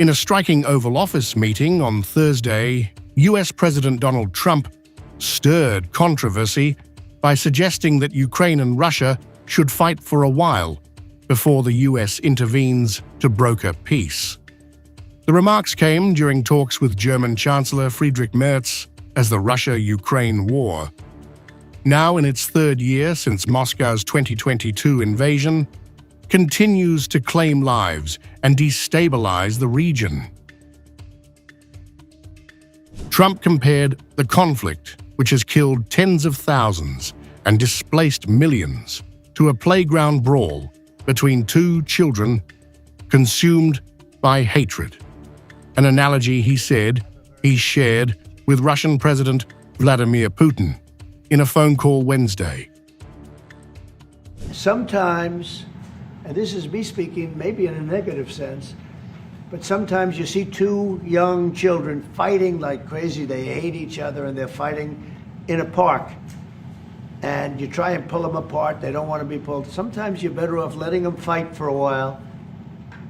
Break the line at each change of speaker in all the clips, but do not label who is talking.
In a striking Oval Office meeting on Thursday, US President Donald Trump stirred controversy by suggesting that Ukraine and Russia should fight for a while before the US intervenes to broker peace. The remarks came during talks with German Chancellor Friedrich Merz as the Russia-Ukraine war, now in its third year since Moscow's 2022 invasion, continues to claim lives and destabilize the region. Trump compared the conflict, which has killed tens of thousands and displaced millions, to a playground brawl between two children consumed by hatred, an analogy he said he shared with Russian President Vladimir Putin in a phone call Wednesday.
Sometimes, and this is me speaking maybe in a negative sense, but sometimes you see two young children fighting like crazy. They hate each other and they're fighting in a park. And you try and pull them apart. They don't want to be pulled. Sometimes you're better off letting them fight for a while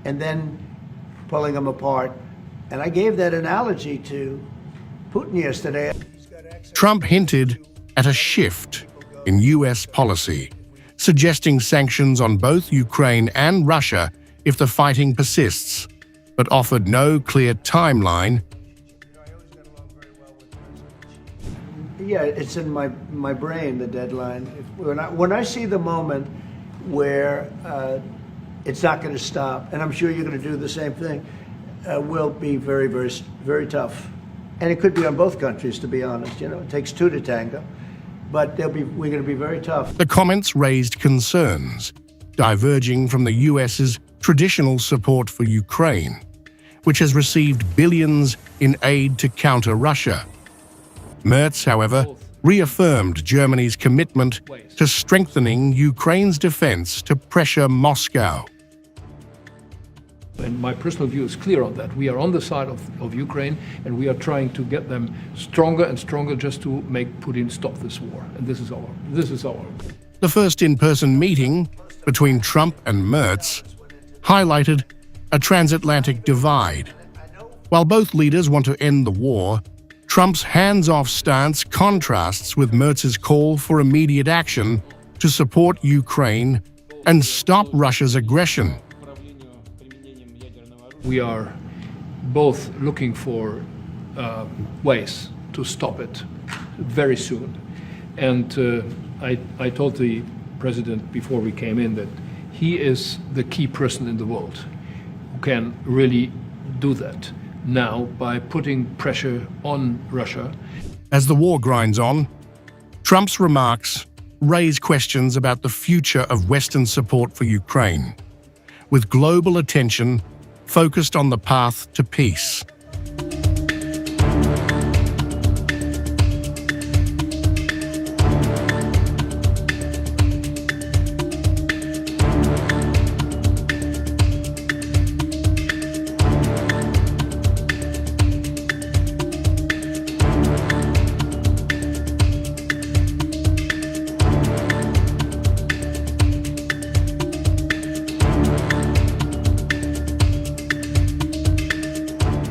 and then pulling them apart. And I gave that analogy to Putin yesterday.
Trump hinted at a shift in US policy, suggesting sanctions on both Ukraine and Russia if the fighting persists, but offered no clear timeline.
Yeah, it's in my brain, the deadline. When I see the moment where it's not going to stop, and I'm sure you're going to do the same thing, will be very, very, very tough. And it could be on both countries, to be honest. You know, it takes two to tango. But we're going to be very tough.
The comments raised concerns, diverging from the US's traditional support for Ukraine, which has received billions in aid to counter Russia. Merz, however, reaffirmed Germany's commitment to strengthening Ukraine's defense to pressure Moscow.
And my personal view is clear on that. We are on the side of Ukraine, and we are trying to get them stronger and stronger just to make Putin stop this war. And this is our.
The first in-person meeting between Trump and Merz highlighted a transatlantic divide. While both leaders want to end the war, Trump's hands-off stance contrasts with Merz's call for immediate action to support Ukraine and stop Russia's aggression.
We are both looking for ways to stop it very soon. And I told the president before we came in that he is the key person in the world who can really do that now by putting pressure on Russia.
As the war grinds on, Trump's remarks raise questions about the future of Western support for Ukraine, with global attention focused on the path to peace.